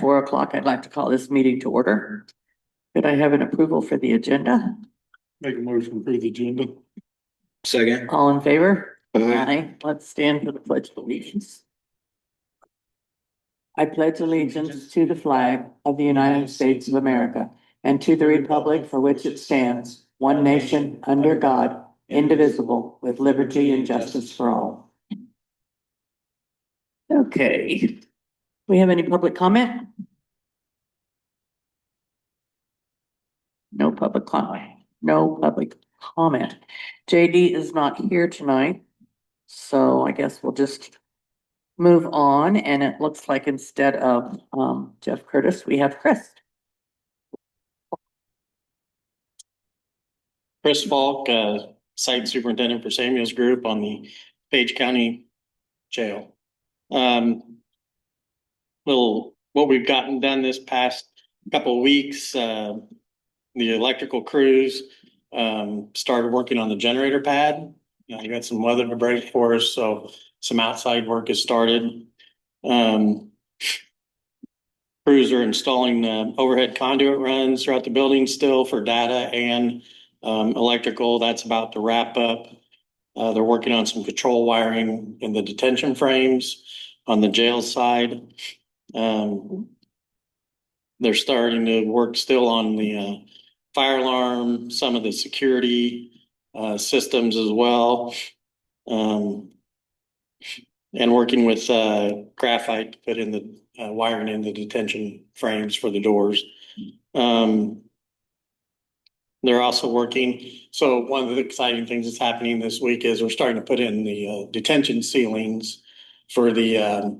4 o'clock, I'd like to call this meeting to order. Could I have an approval for the agenda? Make a motion for the agenda. Second. All in favor? Aye. Let's stand for the pledge of allegiance. I pledge allegiance to the flag of the United States of America and to the republic for which it stands, one nation, under God, indivisible, with liberty and justice for all. Okay. We have any public comment? No public comment. No public comment. JD is not here tonight, so I guess we'll just move on. And it looks like instead of Jeff Curtis, we have Chris. Chris Falk, Site Superintendent for Samuels Group on the Page County Jail. What we've gotten done this past couple of weeks, the electrical crews started working on the generator pad. You got some weather to break for us, so some outside work has started. Crews are installing overhead conduit runs throughout the building still for data and electrical. That's about to wrap up. They're working on some control wiring in the detention frames on the jail side. They're starting to work still on the fire alarm, some of the security systems as well. And working with graphite to put in the wiring in the detention frames for the doors. They're also working. So one of the exciting things that's happening this week is we're starting to put in the detention ceilings for the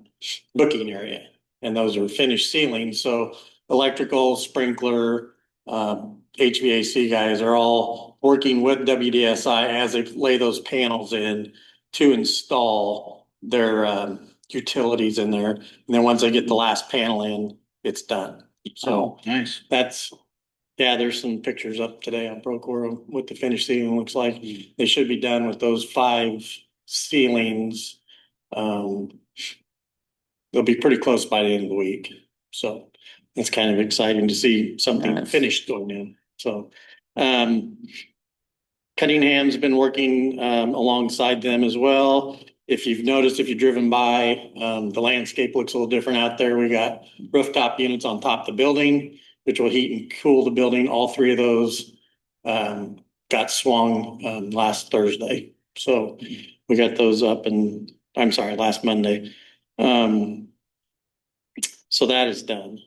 booking area. And those are finished ceilings. So electrical, sprinkler, HVAC guys are all working with WDSI as they lay those panels in to install their utilities in there. And then once they get the last panel in, it's done. So Nice. there's some pictures up today on Procore what the finished ceiling looks like. They should be done with those 5 ceilings. They'll be pretty close by the end of the week. So it's kind of exciting to see something finished going in. So Cunningham's been working alongside them as well. If you've noticed, if you've driven by, the landscape looks a little different out there. We got rooftop units on top of the building, which will heat and cool the building. All 3 of those got swung last Thursday. So we got those up and last Monday. So that is done.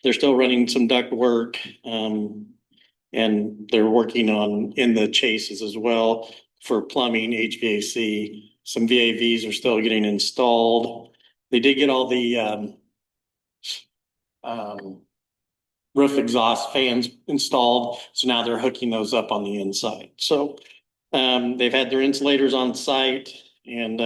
They're still running some duct work and they're working on in the chases as well for plumbing, HVAC. Some VAVs are still getting installed. They did get all the roof exhaust fans installed. So now they're hooking those up on the inside. So they've had their insulators on site and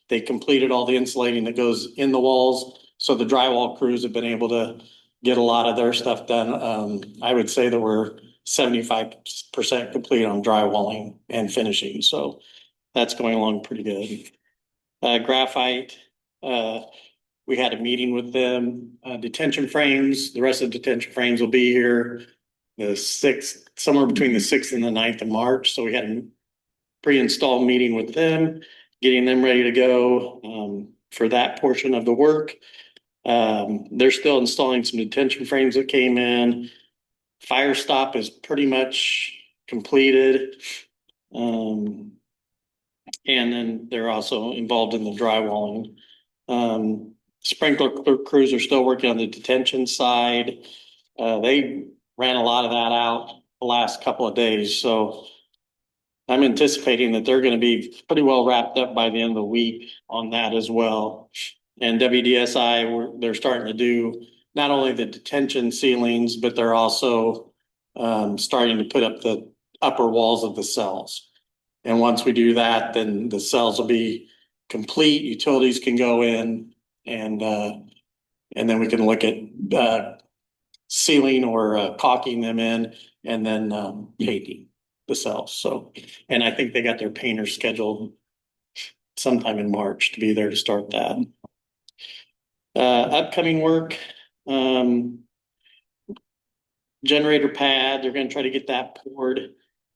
they completed all the insulating that goes in the walls. So the drywall crews have been able to get a lot of their stuff done. I would say that we're 75% complete on drywalling and finishing. So that's going along pretty good. Graphite, we had a meeting with them. Detention frames, the rest of the detention frames will be here the 6th, somewhere between the 6th and the 9th of March. So we had a pre-install meeting with them, getting them ready to go for that portion of the work. They're still installing some detention frames that came in. Fire stop is pretty much completed. And then they're also involved in the drywalling. Sprinkler crews are still working on the detention side. They ran a lot of that out the last couple of days. So I'm anticipating that they're going to be pretty well wrapped up by the end of the week on that as well. And WDSI, they're starting to do not only the detention ceilings, but they're also starting to put up the upper walls of the cells. And once we do that, then the cells will be complete. Utilities can go in and then we can look at sealing or caulking them in and then painting the cells. So, and I think they got their painters scheduled sometime in March to be there to start that. Upcoming work, generator pad, they're gonna try to get that poured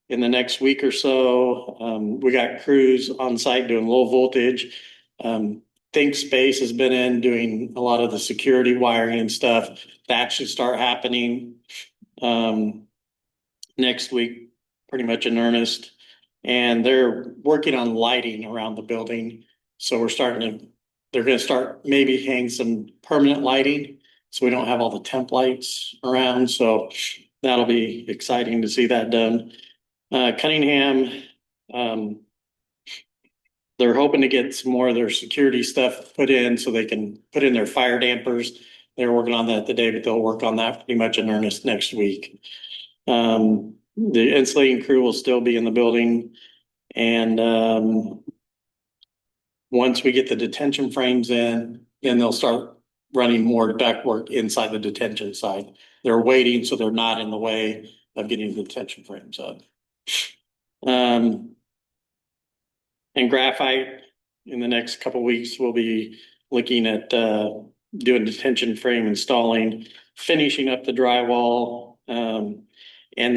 in the next week or so. We got crews on site doing low voltage. Think Space has been in doing a lot of the security wiring and stuff. That should start happening next week, pretty much in earnest. And they're working on lighting around the building. So they're gonna start maybe hang some permanent lighting. So we don't have all the temp lights around. So that'll be exciting to see that done. Cunningham, they're hoping to get some more of their security stuff put in so they can put in their fire dampers. They're working on that today, but they'll work on that pretty much in earnest next week. The insulating crew will still be in the building and, once we get the detention frames in, then they'll start running more duct work inside the detention side. They're waiting, so they're not in the way of getting the detention frames up. And graphite, in the next couple of weeks, we'll be looking at doing detention frame installing, finishing up the drywall. And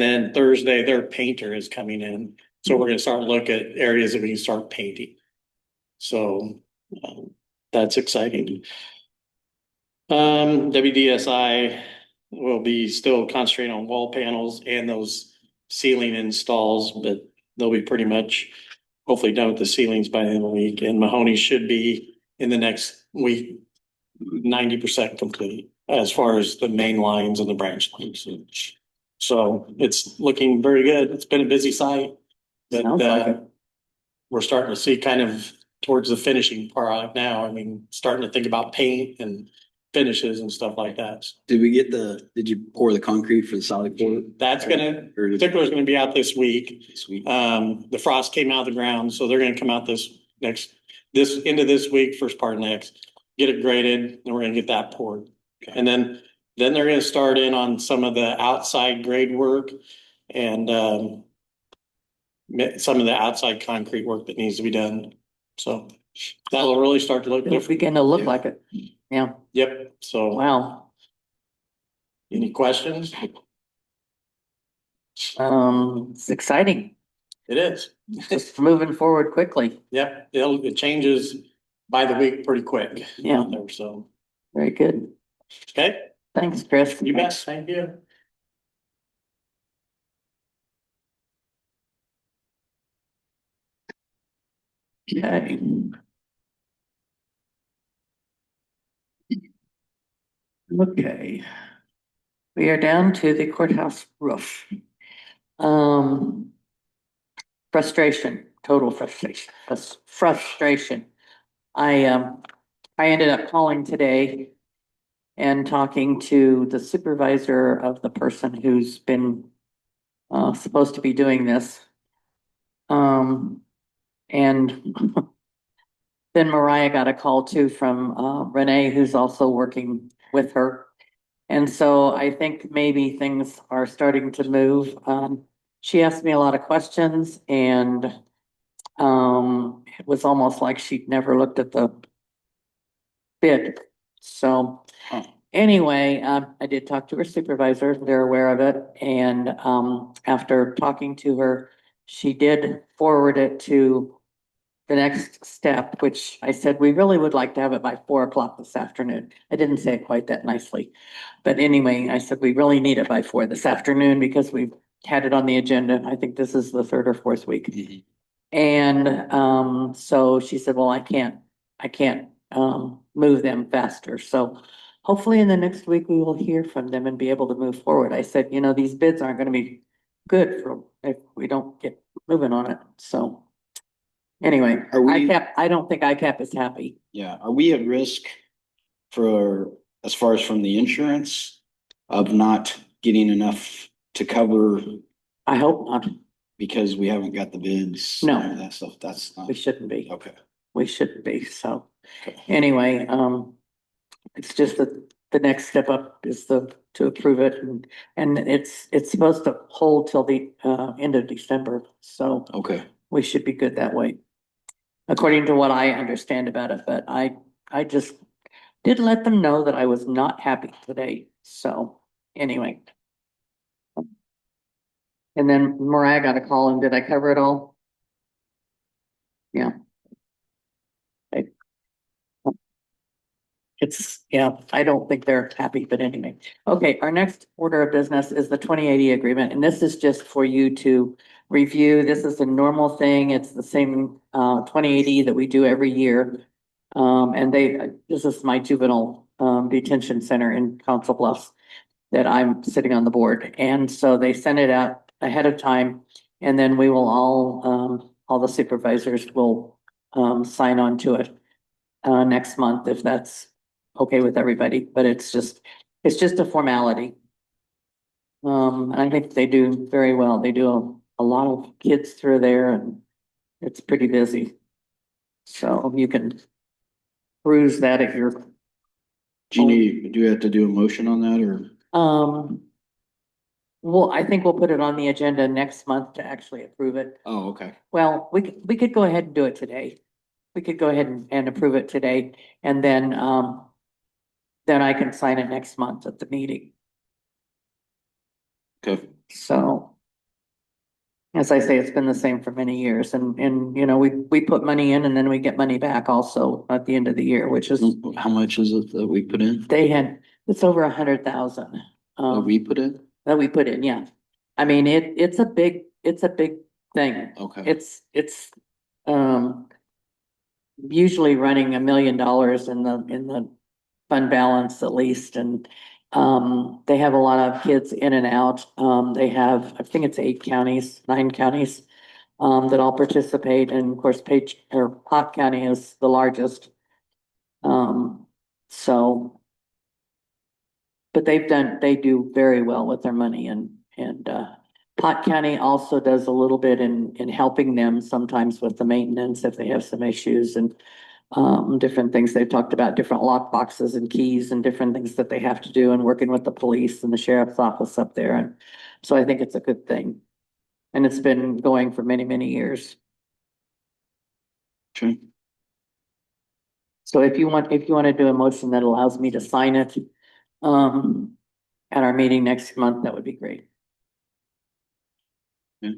then Thursday, their painter is coming in. So we're gonna start look at areas that we can start painting. So that's exciting. WDSI will be still concentrating on wall panels and those ceiling installs, but they'll be pretty much hopefully done with the ceilings by the end of the week. And Mahoney should be in the next week 90% complete as far as the main lines and the branch lines. So it's looking very good. It's been a busy site, but Sounds like it. we're starting to see kind of towards the finishing part now. I mean, starting to think about paint and finishes and stuff like that. Did you pour the concrete for the solid pour? That's particular is gonna be out this week. Sweet. The frost came out of the ground, so they're gonna come out this into this week, first part of next, get it graded, and we're gonna get that poured. Okay. And then they're gonna start in on some of the outside grade work and, some of the outside concrete work that needs to be done. So that'll really start to look It'll different. begin to look Yeah. like it. Yeah, Yep. So wow. any questions? It's exciting. It is. Just moving forward quickly. Yep. It changes by the week pretty quick. Yeah. out there, so, Very good. okay. Thanks, Chris. You bet. Thank you. Okay. Okay. We are down to the courthouse roof. Frustration, total frustration, frustration. I ended up calling today and talking to the supervisor of the person who's been supposed to be doing this. And then Mariah got a call too from Renee, who's also working with her. And so I think maybe things are starting to move. She asked me a lot of questions and it was almost like she'd never looked at the bid. So anyway, I did talk to her supervisor. They're aware of it. And after talking to her, she did forward it to the next step, which I said, we really would like to have it by 4 o'clock this afternoon. I didn't say it quite that nicely. But anyway, I said, we really need it by 4 this afternoon because we've had it on the agenda. I think this is the 3rd or 4th week. Mhm. And so she said, well, I can't move them faster. So hopefully in the next week, we will hear from them and be able to move forward. I said, you know, these bids aren't gonna be good if we don't get moving on it. So anyway, Are we- I don't think ICAP is happy. Yeah, are we at risk as far as from the insurance of not getting enough to cover I hope not. because we haven't got the bids? No. and that stuff, that's not, We shouldn't be. okay. We shouldn't be. So Okay. anyway, it's just that the next step up is to approve it and it's supposed to hold till the end of December. So Okay, we should be good that way. According to what I understand about it, but I just did let them know that I was not happy today, so anyway. And then Mariah got a call, and did I cover it all? Yeah. Okay. It's, yeah, I don't think they're happy, but anyway. Okay, our next order of business is the 2080 agreement, and this is just for you to review. This is a normal thing. It's the same 2080 that we do every year. And this is my juvenile detention center in Council Bluffs that I'm sitting on the board. And so they sent it out ahead of time, and then we will all the supervisors will sign on to it next month if that's okay with everybody, but it's just a formality. And I think they do very well. They do a lot of kids through there, and it's pretty busy. So you can peruse that at your, Do you have to do a motion on that or? well, I think we'll put it on the agenda next month to actually approve it. Oh, okay. Well, we could go ahead and do it today. We could go ahead and approve it today, and then I can sign it next month at the meeting. Okay. So, as I say, it's been the same for many years, and you know, we put money in and then we get money back also at the end of the year, which is, How much is it that we put in? it's over 100,000. That we put in? That we put in, yeah. I mean, it's a big thing. Okay. It's usually running $1 million in the fund balance at least, and they have a lot of kids in and out. They have, I think it's 9 counties that all participate, and of course Pot County is the largest. So but they do very well with their money, and Pot County also does a little bit in helping them sometimes with the maintenance if they have some issues and different things. They've talked about different lock boxes and keys and different things that they have to do, and working with the police and the sheriff's office up there. And so I think it's a good thing. And it's been going for many, many years. Okay. So if you want to do a motion that allows me to sign it at our meeting next month, that would be great. Yeah.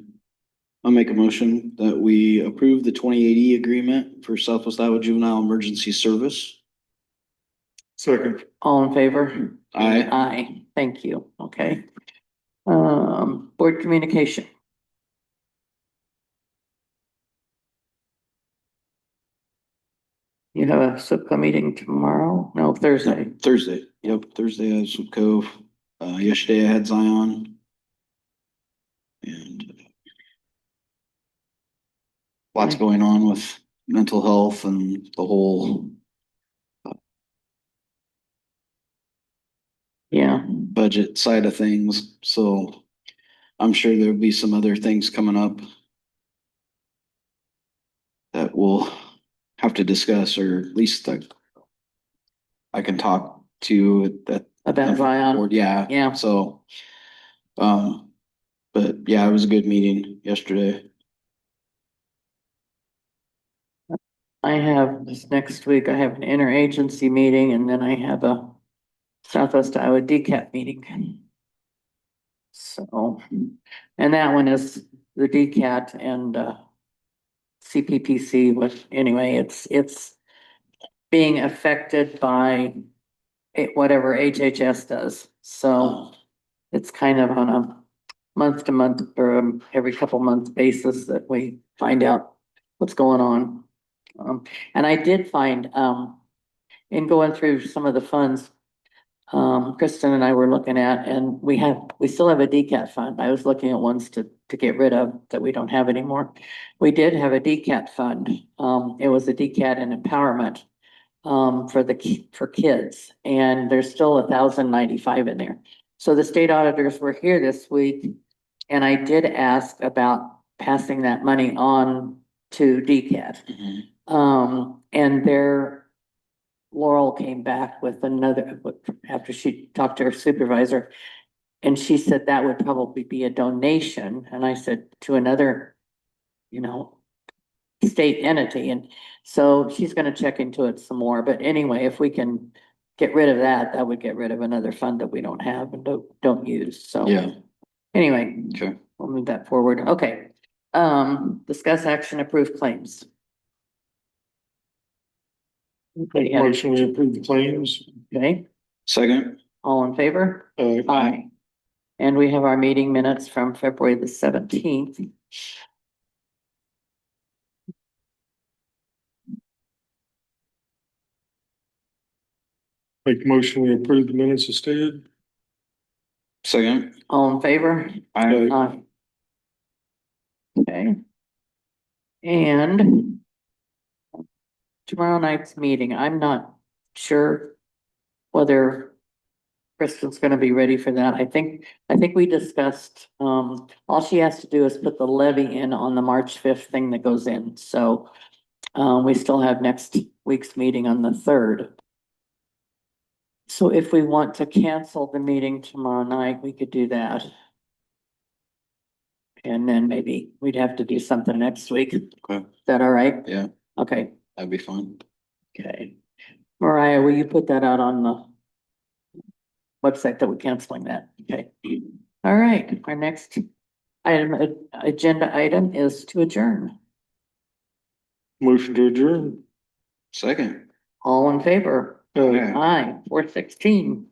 I'll make a motion that we approve the 2080 agreement for Southwest Iowa Juvenile Emergency Service. Second. All in favor? Aye. Aye, thank you, okay. Board communication. You have a SUPCO meeting tomorrow? No, Thursday. Thursday. Yep, Thursday I have some Cove. Yesterday I had Zion. And lots going on with mental health and the whole Yeah, budget side of things. So I'm sure there'll be some other things coming up that we'll have to discuss, or at least I can talk to that. about Zion. Yeah. Yeah. So, but yeah, it was a good meeting yesterday. I have this next week, I have an interagency meeting, and then I have a Southwest Iowa DCAT meeting. So, and that one is the DCAT and CPPC, which anyway, it's being affected by whatever HHS does. So it's kind of on a month to month or every couple months basis that we find out what's going on. And I did find in going through some of the funds, Kristen and I were looking at, and we still have a DCAT fund. I was looking at ones to get rid of that we don't have anymore. We did have a DCAT fund. It was a DCAT and empowerment for kids, and there's still 1,095 in there. So the state auditors were here this week, and I did ask about passing that money on to DCAT. And Laurel came back with another, after she talked to her supervisor, and she said that would probably be a donation. And I said, to another, state entity. And so she's gonna check into it some more. But anyway, if we can get rid of that, that would get rid of another fund that we don't have and don't use, so. Yeah, Anyway, sure. we'll move that forward. Okay. Discuss action, approve claims. Make a motion to approve the claims. Okay, Second, all in favor? Aye. And we have our meeting minutes from February the 17th. Make a motion to approve the minutes as stated. second, All in favor? I, Aye. Okay. And tomorrow night's meeting, I'm not sure whether Kristen's gonna be ready for that. I think we discussed, all she has to do is put the levy in on the March 5th thing that goes in, so we still have next week's meeting on the 3rd. So if we want to cancel the meeting tomorrow night, we could do that. And then maybe we'd have to do something next week. Is okay, that all right? yeah, Okay, that'd be fun. okay. Mariah, will you put that out on the website that we're canceling that? Okay. All right, our next item, agenda item is to adjourn. Motion to adjourn. Second. All in favor? Yeah. Aye, 4:16.